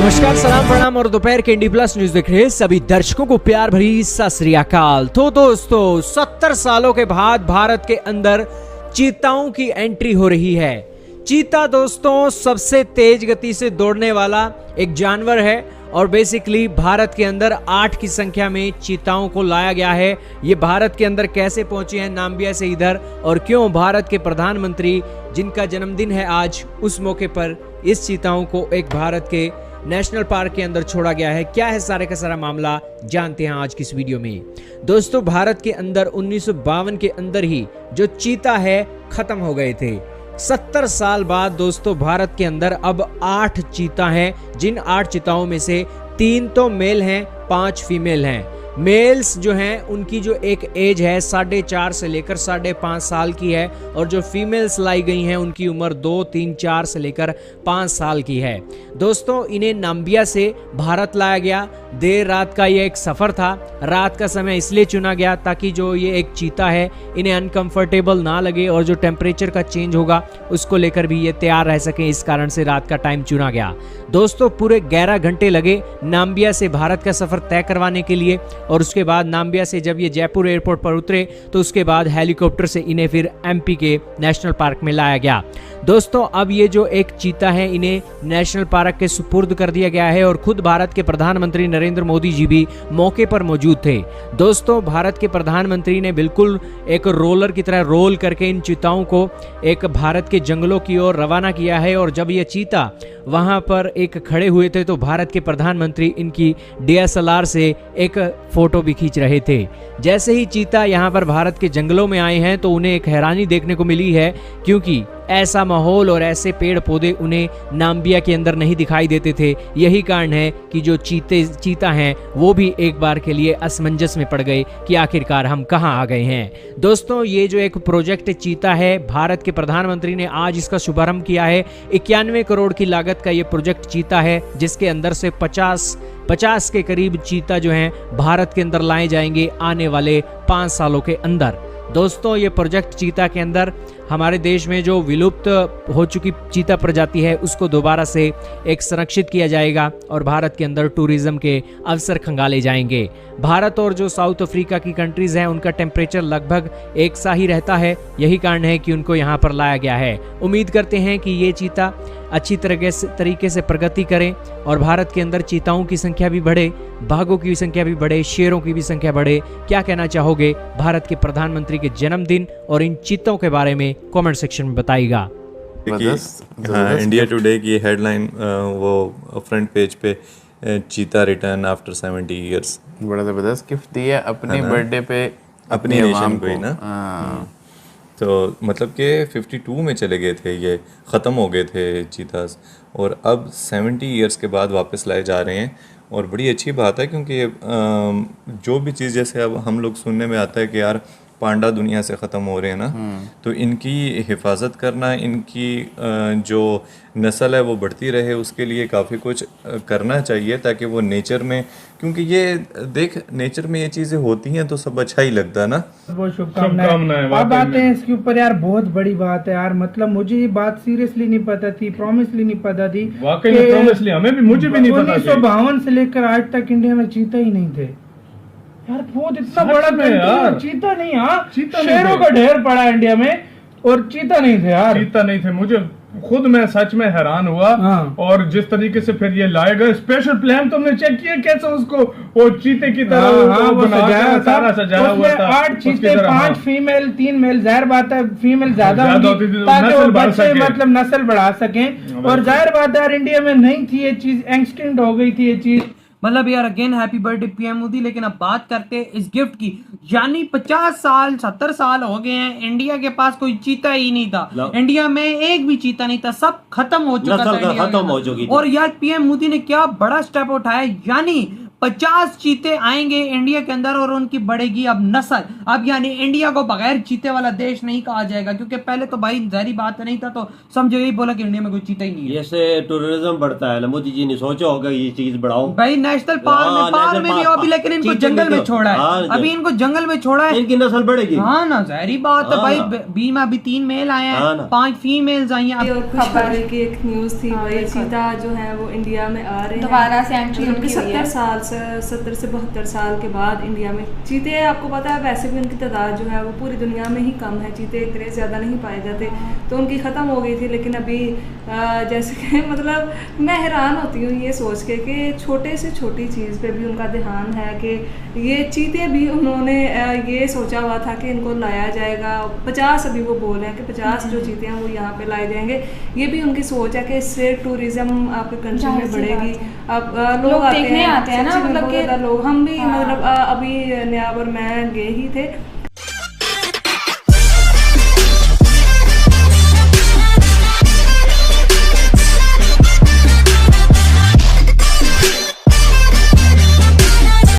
नमस्कार, सलाम, प्रणाम और दोपहर के इंडी प्लस न्यूज देख रहे सभी दर्शकों को प्यार भरी सत श्री अकाल। तो दोस्तों 70 सालों के बाद भारत के अंदर चीताओं की एंट्री हो रही है। चीता दोस्तों सबसे तेज गति से दौड़ने वाला एक जानवर है और बेसिकली भारत के अंदर 8 की संख्या में चीताओं को लाया गया है। ये भारत के अंदर कैसे पहुंचे हैं नाम्बिया से इधर, और क्यों भारत के प्रधानमंत्री जिनका जन्मदिन है आज, उस मौके पर इस चीताओं को एक भारत के नेशनल पार्क के अंदर छोड़ा गया है। क्या है सारे का सारा मामला, जानते हैं आज की इस वीडियो में। दोस्तों भारत के अंदर 1952 के अंदर ही जो चीता है खत्म हो गए थे। 70 साल बाद दोस्तों भारत के अंदर अब 8 चीता हैं, जिन 8 चीताओं में से 3 तो मेल हैं, 5 फीमेल हैं। मेल्स जो हैं उनकी जो एक एज है 4.5 से लेकर 5.5 साल की है, और जो फीमेल्स लाई गई हैं उनकी उम्र 2, 3, 4 से लेकर 5 साल की है। दोस्तों इन्हें नाम्बिया से भारत लाया गया। देर रात का ये एक सफ़र था। रात का समय इसलिए चुना गया ताकि जो ये एक चीता है इन्हें अनकंफर्टेबल ना लगे, और जो टेम्परेचर का चेंज होगा उसको लेकर भी ये तैयार रह सकें, इस कारण से रात का टाइम चुना गया। दोस्तों पूरे 11 घंटे लगे नाम्बिया से भारत का सफ़र तय करवाने के लिए, और उसके बाद नाम्बिया से जब ये जयपुर एयरपोर्ट पर उतरे तो उसके बाद हेलीकॉप्टर से इन्हें फिर एमपी के नेशनल पार्क में लाया गया। दोस्तों अब ये जो एक चीता है इन्हें नेशनल पार्क के सुपुर्द कर दिया गया है, और खुद भारत के प्रधानमंत्री नरेंद्र मोदी जी भी मौके पर मौजूद थे। दोस्तों भारत के प्रधानमंत्री ने बिल्कुल एक रोलर की तरह रोल करके इन चीताओं को एक भारत के जंगलों की ओर रवाना किया है, और जब ये चीता वहां पर एक खड़े हुए थे तो भारत के प्रधानमंत्री इनकी DSLR से एक फोटो भी खींच रहे थे। जैसे ही चीता यहाँ पर भारत के जंगलों में आए हैं तो उन्हें एक हैरानी देखने को मिली है, क्योंकि ऐसा माहौल और ऐसे पेड़ पौधे उन्हें नाम्बिया के अंदर नहीं दिखाई देते थे। यही कारण है कि जो चीता हैं वो भी एक बार के लिए असमंजस में पड़ गए कि आखिरकार हम कहां आ गए हैं। दोस्तों ये जो एक प्रोजेक्ट चीता है, भारत के प्रधानमंत्री ने आज इसका शुभारंभ किया है। 91 करोड़ की लागत का ये प्रोजेक्ट चीता है, जिसके अंदर से 50 के करीब चीता जो हैं भारत के अंदर लाए जाएंगे आने वाले 5 सालों के अंदर। दोस्तों ये प्रोजेक्ट चीता के अंदर हमारे देश में जो विलुप्त हो चुकी चीता प्रजाति है उसको दोबारा से एक संरक्षित किया जाएगा, और भारत के अंदर टूरिज्म के अवसर खंगाले जाएंगे। भारत और जो साउथ अफ्रीका की कंट्रीज हैं उनका टेम्परेचर लगभग एक सा ही रहता है, यही कारण है कि उनको यहाँ पर लाया गया है। उम्मीद करते हैं कि ये चीता अच्छी तरीके से प्रगति करें और भारत के अंदर चीताओं की संख्या भी बढ़े, बाघों की संख्या भी बढ़े, शेरों की भी संख्या बढ़े। क्या कहना चाहोगे भारत के प्रधानमंत्री के जन्मदिन और इन चीतों के बारे में कमेंट सेक्शन में बताइएगा। हाँ, इंडिया टुडे की हेडलाइन वो फ्रंट पेज पे चीता रिटर्न आफ्टर 70 इयर्स, बड़ा ज़बरदस्त गिफ्ट दिया अपने बर्थडे पे अपनी नेशन को ही ना। तो मतलब कि 52 में चले गए थे, ये ख़त्म हो गए थे चीतास, और अब 70 इयर्स के बाद वापस लाए जा रहे हैं। और बड़ी अच्छी बात है, क्योंकि जो भी चीज़ जैसे अब हम लोग सुनने में आता है कि यार पांडा दुनिया से ख़त्म हो रहे हैं ना, तो इनकी हिफाजत करना, इनकी जो नस्ल है वो बढ़ती रहे, उसके लिए काफ़ी कुछ करना चाहिए ताकि वो नेचर में, क्योंकि ये देख नेचर में ये चीज़ें होती हैं तो सब अच्छा ही लगता है ना। बहुत शुभकामनाएं। अब आते हैं इसके ऊपर यार, बहुत बड़ी बात है यार। मतलब मुझे ये बात सीरियसली नहीं पता थी, प्रॉमिसली नहीं पता थी, वाकई में प्रॉमिसली हमें भी, मुझे भी नहीं पता। 1952 से लेकर आज तक इंडिया में चीता ही नहीं थे यार। बहुत इतना बड़ा यार चीता नहीं, हाँ शेरों का ढेर पड़ा इंडिया में और चीता नहीं थे यार। चीता नहीं थे, मुझे खुद मैं सच में हैरान हुआ। और जिस तरीके से फिर ये लाए गए, स्पेशल प्लान तुमने चेक किया कैसे उसको वो चीते की तरह सजाया सारा सजाया हुआ था। 8 चीते, 5 फीमेल, 3 मेल। जाहिर बात है फीमेल ज्यादा होती ताकि वो बच्चे मतलब नस्ल बढ़ा सकें, और जाहिर बात है यार इंडिया में नहीं थी ये चीज, एक्सटिंक्ट हो गई थी ये चीज। मतलब यार again happy birthday PM Modi. लेकिन अब बात करते हैं इस गिफ्ट की, यानी 50 साल 70 साल हो गए हैं, इंडिया के पास कोई चीता ही नहीं था। इंडिया में एक भी चीता नहीं था, सब खत्म हो चुका था, खत्म हो चुकी। और यार पीएम मोदी ने क्या बड़ा स्टेप उठाया, यानी 50 चीते आएंगे इंडिया के अंदर और उनकी बढ़ेगी अब नस्ल। अब यानी इंडिया को बगैर चीते वाला देश नहीं कहा जाएगा, क्योंकि पहले तो भाई जाहिर बात नहीं था, तो समझो यही बोला कि इंडिया में कोई चीता ही नहीं है। जैसे टूरिज्म बढ़ता है ना, मोदी जी ने सोचा होगा ये चीज बढ़ाओ भाई नेशनल पार्क में भी हो अभी, लेकिन इनको जंगल में छोड़ा है, अभी इनको जंगल में छोड़ा है, इनकी नस्ल बढ़ेगी। हाँ ना, जाहिर बात है भाई। बी में अभी 3 मेल आए हैं, 5 फीमेल्स आई हैं। और खबर की एक न्यूज़ थी भाई, चीता जो है वो इंडिया में आ रहे हैं दोबारा से एंट्री उनकी उनकी हुई है। 70 से 72 साल के बाद इंडिया में चीते। आपको पता है वैसे भी उनकी तादाद जो है वो पूरी दुनिया में ही कम है, चीते इतने ज़्यादा नहीं पाए जाते, तो उनकी ख़त्म हो गई थी। लेकिन अभी जैसे कि मतलब मैं हैरान होती हूँ ये सोच के कि छोटे से छोटी चीज़ पे भी उनका ध्यान है कि ये चीते भी उन्होंने ये सोचा हुआ था कि इनको लाया जाएगा। 50 अभी वो बोल रहे हैं कि 50 जो चीते हैं वो यहाँ पे लाए जाएंगे। ये भी उनकी सोच है कि इससे टूरिज्म आपके कंट्री में बढ़ेगी। अब लोग देखने आते हैं ना, मतलब लोग हम भी मतलब अभी न्याब और मैं गए ही थे